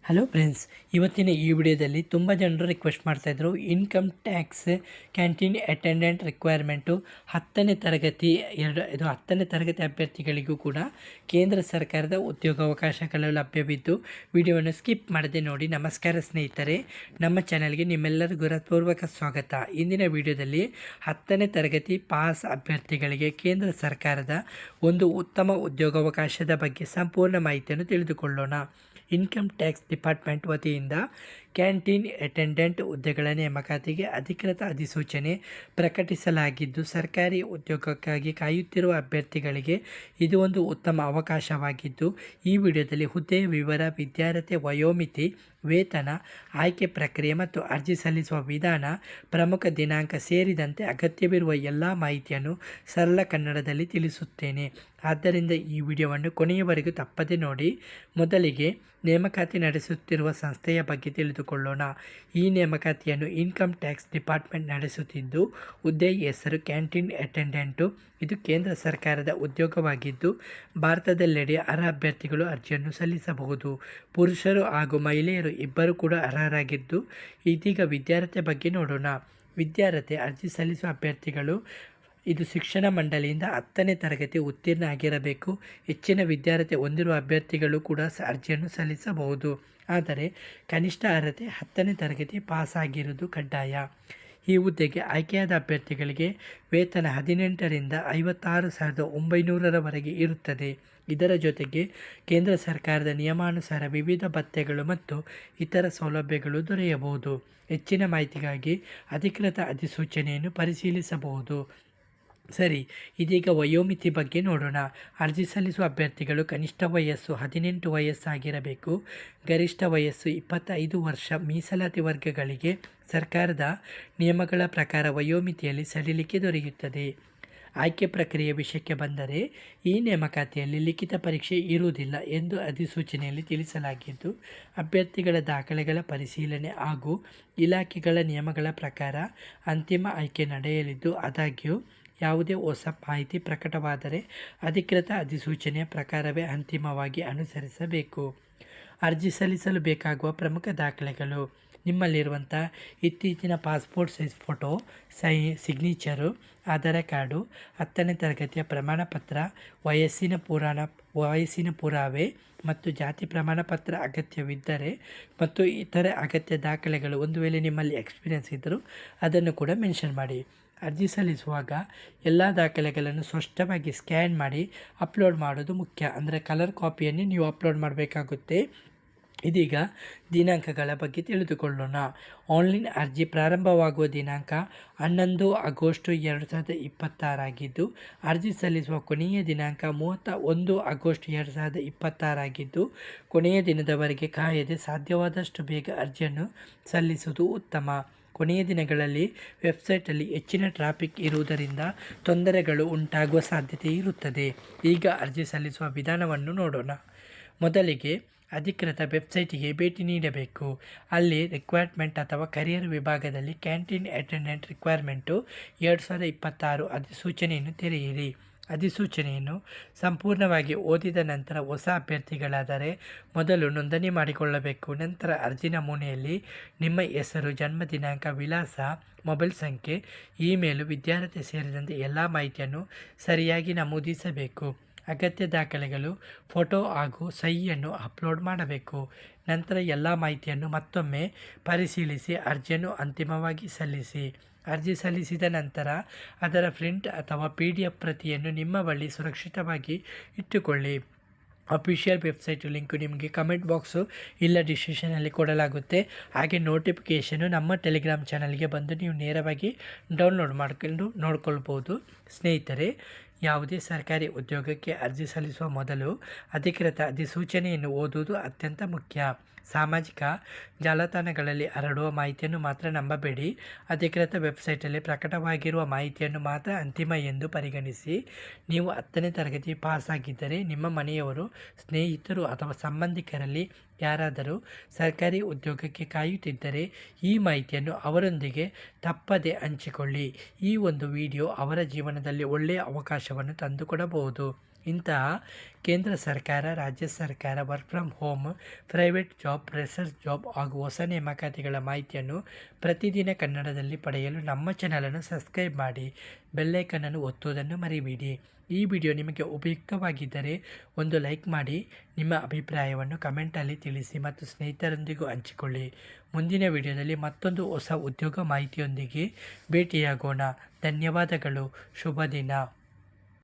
Hello friends, ಇವತ್ತಿನ ಈ ವಿಡಿಯೋದಲ್ಲಿ ತುಂಬ ಜನರು ರಿಕ್ವೆಸ್ಟ್ ಮಾಡ್ತಾಯಿದ್ರು income tax canteen attendant requirement 10ನೇ ತರಗತಿ ಇದು 10ನೇ ತರಗತಿ ಅಭ್ಯರ್ಥಿಗಳಿಗೂ ಕೂಡ ಕೇಂದ್ರ ಸರ್ಕಾರದ ಉದ್ಯೋಗಾವಕಾಶಗಳು ಲಭ್ಯವಿದ್ದು ವಿಡಿಯೋವನ್ನು ಸ್ಕಿಪ್ ಮಾಡದೆ ನೋಡಿ. ನಮಸ್ಕಾರ ಸ್ನೇಹಿತರೆ, ನಮ್ಮ ಚಾನಲ್ಗೆ ನಿಮ್ಮೆಲ್ಲರಿಗೂ ಹೃತ್ಪೂರ್ವಕ ಸ್ವಾಗತ. ಇಂದಿನ ವಿಡಿಯೋದಲ್ಲಿ 10ನೇ ತರಗತಿ ಪಾಸ್ ಅಭ್ಯರ್ಥಿಗಳಿಗೆ ಕೇಂದ್ರ ಸರ್ಕಾರದ ಒಂದು ಉತ್ತಮ ಉದ್ಯೋಗಾವಕಾಶದ ಬಗ್ಗೆ ಸಂಪೂರ್ಣ ಮಾಹಿತಿಯನ್ನು ತಿಳಿದುಕೊಳ್ಳೋಣ. ಇನ್ಕಮ್ ಟ್ಯಾಕ್ಸ್ ಡಿಪಾರ್ಟ್ಮೆಂಟ್ ವತಿಯಿಂದ ಕ್ಯಾಂಟೀನ್ ಅಟೆಂಡೆಂಟ್ ಹುದ್ದೆಗಳ ನೇಮಕಾತಿಗೆ ಅಧಿಕೃತ ಅಧಿಸೂಚನೆ ಪ್ರಕಟಿಸಲಾಗಿದ್ದು, ಸರ್ಕಾರಿ ಉದ್ಯೋಗಕ್ಕಾಗಿ ಕಾಯುತ್ತಿರುವ ಅಭ್ಯರ್ಥಿಗಳಿಗೆ ಇದು ಒಂದು ಉತ್ತಮ ಅವಕಾಶವಾಗಿದ್ದು, ಈ ವಿಡಿಯೋದಲ್ಲಿ ಹುದ್ದೆಯ ವಿವರ, ವಿದ್ಯಾರ್ಹತೆ ವಯೋಮಿತಿ, ವೇತನ, ಆಯ್ಕೆ ಪ್ರಕ್ರಿಯೆ ಮತ್ತು ಅರ್ಜಿ ಸಲ್ಲಿಸುವ ವಿಧಾನ, ಪ್ರಮುಖ ದಿನಾಂಕ ಸೇರಿದಂತೆ ಅಗತ್ಯವಿರುವ ಎಲ್ಲ ಮಾಹಿತಿಯನ್ನು ಸರಳ ಕನ್ನಡದಲ್ಲಿ ತಿಳಿಸುತ್ತೇನೆ. ಆದ್ದರಿಂದ ಈ ವಿಡಿಯೋವನ್ನು ಕೊನೆಯವರೆಗೂ ತಪ್ಪದೆ ನೋಡಿ. ಮೊದಲಿಗೆ ನೇಮಕಾತಿ ನಡೆಸುತ್ತಿರುವ ಸಂಸ್ಥೆಯ ಬಗ್ಗೆ ತಿಳಿದುಕೊಳ್ಳೋಣ. ಈ ನೇಮಕಾತಿಯನ್ನು ಇನ್ಕಮ್ ಟ್ಯಾಕ್ಸ್ ಡಿಪಾರ್ಟ್ಮೆಂಟ್ ನಡೆಸುತ್ತಿದ್ದು, ಹುದ್ದೆಯ ಹೆಸರು ಕ್ಯಾಂಟೀನ್ ಅಟೆಂಡೆಂಟು. ಇದು ಕೇಂದ್ರ ಸರ್ಕಾರದ ಉದ್ಯೋಗವಾಗಿದ್ದು, ಭಾರತದೆಲ್ಲೆಡೆ ಅರ್ಹ ಅಭ್ಯರ್ಥಿಗಳು ಅರ್ಜಿಯನ್ನು ಸಲ್ಲಿಸಬಹುದು. ಪುರುಷರು ಹಾಗೂ ಮಹಿಳೆಯರು ಇಬ್ಬರು ಕೂಡ ಅರ್ಹರಾಗಿದ್ದು, ಇದೀಗ ವಿದ್ಯಾರ್ಹತೆ ಬಗ್ಗೆ ನೋಡೋಣ. ವಿದ್ಯಾರ್ಹತೆ: ಅರ್ಜಿ ಸಲ್ಲಿಸುವ ಅಭ್ಯರ್ಥಿಗಳು ಇದು ಶಿಕ್ಷಣ ಮಂಡಳಿಯಿಂದ 10ನೇ ತರಗತಿ ಉತ್ತೀರ್ಣ ಆಗಿರಬೇಕು. ಹೆಚ್ಚಿನ ವಿದ್ಯಾರ್ಹತೆ ಹೊಂದಿರುವ ಅಭ್ಯರ್ಥಿಗಳು ಕೂಡ ಅರ್ಜಿಯನ್ನು ಸಲ್ಲಿಸಬಹುದು. ಆದರೆ ಕನಿಷ್ಠ ಅರ್ಹತೆ 10ನೇ ತರಗತಿ ಪಾಸ್ ಆಗಿರುವುದು ಕಡ್ಡಾಯ. ಈ ಹುದ್ದೆಗೆ ಆಯ್ಕೆಯಾದ ಅಭ್ಯರ್ಥಿಗಳಿಗೆ ವೇತನ 18ರಿಂದ 56,900ರವರೆಗೆ ಇರುತ್ತದೆ. ಇದರ ಜೊತೆಗೆ ಕೇಂದ್ರ ಸರ್ಕಾರದ ನಿಯಮಾನುಸಾರ ವಿವಿಧ ಭತ್ಯೆಗಳು ಮತ್ತು ಇತರ ಸೌಲಭ್ಯಗಳು ದೊರೆಯಬಹುದು. ಹೆಚ್ಚಿನ ಮಾಹಿತಿಗಾಗಿ ಅಧಿಕೃತ ಅಧಿಸೂಚನೆಯನ್ನು ಪರಿಶೀಲಿಸಬಹುದು. ಸರಿ, ಇದೀಗ ವಯೋಮಿತಿ ಬಗ್ಗೆ ನೋಡೋಣ. ಅರ್ಜಿ ಸಲ್ಲಿಸುವ ಅಭ್ಯರ್ಥಿಗಳು ಕನಿಷ್ಠ ವಯಸ್ಸು 18 ವಯಸ್ಸಾಗಿರಬೇಕು. ಗರಿಷ್ಠ ವಯಸ್ಸು 25 ವರ್ಷ. ಮೀಸಲಾತಿ ವರ್ಗಗಳಿಗೆ ಸರ್ಕಾರದ ನಿಯಮಗಳ ಪ್ರಕಾರ ವಯೋಮಿತಿಯಲ್ಲಿ ಸಡಿಲಿಕೆ ದೊರೆಯುತ್ತದೆ. ಆಯ್ಕೆ ಪ್ರಕ್ರಿಯೆ ವಿಷಯಕ್ಕೆ ಬಂದರೆ, ಈ ನೇಮಕಾತಿಯಲ್ಲಿ ಲಿಖಿತ ಪರೀಕ್ಷೆ ಇರುವುದಿಲ್ಲ ಎಂದು ಅಧಿಸೂಚನೆಯಲ್ಲಿ ತಿಳಿಸಲಾಗಿದ್ದು, ಅಭ್ಯರ್ಥಿಗಳ ದಾಖಲೆಗಳ ಪರಿಶೀಲನೆ ಹಾಗೂ ಇಲಾಖೆಗಳ ನಿಯಮಗಳ ಪ್ರಕಾರ ಅಂತಿಮ ಆಯ್ಕೆ ನಡೆಯಲಿದ್ದು, ಆದಾಗ್ಯೂ ಯಾವುದೇ ಹೊಸ ಮಾಹಿತಿ ಪ್ರಕಟವಾದರೆ ಅಧಿಕೃತ ಅಧಿಸೂಚನೆಯ ಪ್ರಕಾರವೇ ಅಂತಿಮವಾಗಿ ಅನುಸರಿಸಬೇಕು. ಅರ್ಜಿ ಸಲ್ಲಿಸಲು ಬೇಕಾಗುವ ಪ್ರಮುಖ ದಾಖಲೆಗಳು: ನಿಮ್ಮಲ್ಲಿರುವಂಥ ಇತ್ತೀಚಿನ passport size photo, signature, Aadhaar card, 10ನೇ ತರಗತಿಯ ಪ್ರಮಾಣ ಪತ್ರ, ವಯಸ್ಸಿನ ಪುರಾವೆ ಮತ್ತು ಜಾತಿ ಪ್ರಮಾಣ ಪತ್ರ ಅಗತ್ಯವಿದ್ದರೆ ಮತ್ತು ಇತರೆ ಅಗತ್ಯ ದಾಖಲೆಗಳು. ಒಂದು ವೇಳೆ ನಿಮ್ಮಲ್ಲಿ ಎಕ್ಸ್ಪೀರಿಯನ್ಸ್ ಇದ್ದರೂ ಅದನ್ನು ಕೂಡ ಮೆನ್ಷನ್ ಮಾಡಿ. ಅರ್ಜಿ ಸಲ್ಲಿಸುವಾಗ ಎಲ್ಲ ದಾಖಲೆಗಳನ್ನು ಸ್ಪಷ್ಟವಾಗಿ ಸ್ಕ್ಯಾನ್ ಮಾಡಿ ಅಪ್ಲೋಡ್ ಮಾಡೋದು ಮುಖ್ಯ. ಅಂದರೆ ಕಲರ್ ಕಾಪಿಯನ್ನು ನೀವು ಅಪ್ಲೋಡ್ ಮಾಡಬೇಕಾಗುತ್ತೆ. ಇದೀಗ ದಿನಾಂಕಗಳ ಬಗ್ಗೆ ತಿಳಿದುಕೊಳ್ಳೋಣ. ಆನ್ಲೈನ್ ಅರ್ಜಿ ಪ್ರಾರಂಭವಾಗುವ ದಿನಾಂಕ 11 ಆಗಸ್ಟ್ 2026 ಆಗಿದ್ದು, ಅರ್ಜಿ ಸಲ್ಲಿಸುವ ಕೊನೆಯ ದಿನಾಂಕ 31 ಆಗಸ್ಟ್ 2026 ಆಗಿದ್ದು, ಕೊನೆಯ ದಿನದವರೆಗೆ ಕಾಯದೆ ಸಾಧ್ಯವಾದಷ್ಟು ಬೇಗ ಅರ್ಜಿಯನ್ನು ಸಲ್ಲಿಸುವುದು ಉತ್ತಮ. ಕೊನೆಯ ದಿನಗಳಲ್ಲಿ ವೆಬ್ಸೈಟಲ್ಲಿ ಹೆಚ್ಚಿನ ಟ್ರಾಫಿಕ್ ಇರುವುದರಿಂದ ತೊಂದರೆಗಳು ಉಂಟಾಗುವ ಸಾಧ್ಯತೆ ಇರುತ್ತದೆ. ಈಗ ಅರ್ಜಿ ಸಲ್ಲಿಸುವ ವಿಧಾನವನ್ನು ನೋಡೋಣ. ಮೊದಲಿಗೆ ಅಧಿಕೃತ ವೆಬ್ಸೈಟಿಗೆ ಭೇಟಿ ನೀಡಬೇಕು. ಅಲ್ಲಿ ರಿಕ್ವೈರ್ಮೆಂಟ್ ಅಥವಾ ಕರಿಯರ್ ವಿಭಾಗದಲ್ಲಿ ಕ್ಯಾಂಟೀನ್ ಅಟೆಂಡೆಂಟ್ ರಿಕ್ವೈರ್ಮೆಂಟು 2026 ಅಧಿಸೂಚನೆಯನ್ನು ತೆರೆಯಿರಿ. ಅಧಿಸೂಚನೆಯನ್ನು ಸಂಪೂರ್ಣವಾಗಿ ಓದಿದ ನಂತರ ಹೊಸ ಅಭ್ಯರ್ಥಿಗಳಾದರೆ ಮೊದಲು ನೋಂದಣಿ ಮಾಡಿಕೊಳ್ಳಬೇಕು. ನಂತರ ಅರ್ಜಿ ನಮೂನೆಯಲ್ಲಿ ನಿಮ್ಮ ಹೆಸರು, ಜನ್ಮ ದಿನಾಂಕ, ವಿಳಾಸ, ಮೊಬೈಲ್ ಸಂಖ್ಯೆ, ಇಮೇಲು, ವಿದ್ಯಾರ್ಹತೆ ಸೇರಿದಂತೆ ಎಲ್ಲ ಮಾಹಿತಿಯನ್ನು ಸರಿಯಾಗಿ ನಮೂದಿಸಬೇಕು. ಅಗತ್ಯ ದಾಖಲೆಗಳು: ಫೋಟೋ ಹಾಗೂ ಸಹಿಯನ್ನು ಅಪ್ಲೋಡ್ ಮಾಡಬೇಕು. ನಂತರ ಎಲ್ಲ ಮಾಹಿತಿಯನ್ನು ಮತ್ತೊಮ್ಮೆ ಪರಿಶೀಲಿಸಿ ಅರ್ಜಿಯನ್ನು ಅಂತಿಮವಾಗಿ ಸಲ್ಲಿಸಿ. ಅರ್ಜಿ ಸಲ್ಲಿಸಿದ ನಂತರ ಅದರ ಪ್ರಿಂಟ್ ಅಥವಾ PDF ಪ್ರತಿಯನ್ನು ನಿಮ್ಮ ಬಳಿ ಸುರಕ್ಷಿತವಾಗಿ ಇಟ್ಟುಕೊಳ್ಳಿ. ಅಫಿಷಿಯಲ್ ವೆಬ್ಸೈಟ್ ಲಿಂಕು ನಿಮಗೆ ಕಮೆಂಟ್ ಬಾಕ್ಸು ಇಲ್ಲ ಡಿಸ್ಕ್ರಿಪ್ಷನಲ್ಲಿ ಕೊಡಲಾಗುತ್ತೆ. ಹಾಗೆ ನೋಟಿಫಿಕೇಷನು ನಮ್ಮ ಟೆಲಿಗ್ರಾಮ್ ಚಾನಲ್ಗೆ ಬಂದು ನೀವು ನೇರವಾಗಿ ಡೌನ್ಲೋಡ್ ಮಾಡ್ಕೊಂಡು ನೋಡ್ಕೊಳ್ಬೋದು. ಸ್ನೇಹಿತರೆ, ಯಾವುದೇ ಸರ್ಕಾರಿ ಉದ್ಯೋಗಕ್ಕೆ ಅರ್ಜಿ ಸಲ್ಲಿಸುವ ಮೊದಲು ಅಧಿಕೃತ ಅಧಿಸೂಚನೆಯನ್ನು ಓದುವುದು ಅತ್ಯಂತ ಮುಖ್ಯ. ಸಾಮಾಜಿಕ ಜಾಲತಾಣಗಳಲ್ಲಿ ಹರಡುವ ಮಾಹಿತಿಯನ್ನು ಮಾತ್ರ ನಂಬಬೇಡಿ. ಅಧಿಕೃತ ವೆಬ್ಸೈಟಲ್ಲಿ ಪ್ರಕಟವಾಗಿರುವ ಮಾಹಿತಿಯನ್ನು ಮಾತ್ರ ಅಂತಿಮ ಎಂದು ಪರಿಗಣಿಸಿ. ನೀವು 10ನೇ ತರಗತಿ ಪಾಸ್ ಆಗಿದ್ದರೆ ನಿಮ್ಮ ಮನೆಯವರು, ಸ್ನೇಹಿತರು ಅಥವಾ ಸಂಬಂಧಿಕರಲ್ಲಿ ಯಾರಾದರೂ ಸರ್ಕಾರಿ ಉದ್ಯೋಗಕ್ಕೆ ಕಾಯುತ್ತಿದ್ದರೆ ಈ ಮಾಹಿತಿಯನ್ನು ಅವರೊಂದಿಗೆ ತಪ್ಪದೆ ಹಂಚಿಕೊಳ್ಳಿ. ಈ ಒಂದು ವಿಡಿಯೋ ಅವರ ಜೀವನದಲ್ಲಿ ಒಳ್ಳೆಯ ಅವಕಾಶವನ್ನು ತಂದುಕೊಡಬಹುದು. ಇಂತಹ ಕೇಂದ್ರ ಸರ್ಕಾರ, ರಾಜ್ಯ ಸರ್ಕಾರ, work from home, private job, research job ಹಾಗೂ ಹೊಸ ನೇಮಕಾತಿಗಳ ಮಾಹಿತಿಯನ್ನು ಪ್ರತಿದಿನ ಕನ್ನಡದಲ್ಲಿ ಪಡೆಯಲು ನಮ್ಮ ಚಾನಲನ್ನು ಸಬ್ಸ್ಕ್ರೈಬ್ ಮಾಡಿ, ಬೆಲ್ಲೈಕನನ್ನು ಒತ್ತುವುದನ್ನು ಮರಿಬೇಡಿ. ಈ ವಿಡಿಯೋ ನಿಮಗೆ ಉಪಯುಕ್ತವಾಗಿದ್ದರೆ ಒಂದು ಲೈಕ್ ಮಾಡಿ, ನಿಮ್ಮ ಅಭಿಪ್ರಾಯವನ್ನು ಕಮೆಂಟಲ್ಲಿ ತಿಳಿಸಿ ಮತ್ತು ಸ್ನೇಹಿತರೊಂದಿಗೂ ಹಂಚಿಕೊಳ್ಳಿ. ಮುಂದಿನ ವಿಡಿಯೋದಲ್ಲಿ ಮತ್ತೊಂದು ಹೊಸ ಉದ್ಯೋಗ ಮಾಹಿತಿಯೊಂದಿಗೆ ಭೇಟಿಯಾಗೋಣ. ಧನ್ಯವಾದಗಳು. ಶುಭ ದಿನ.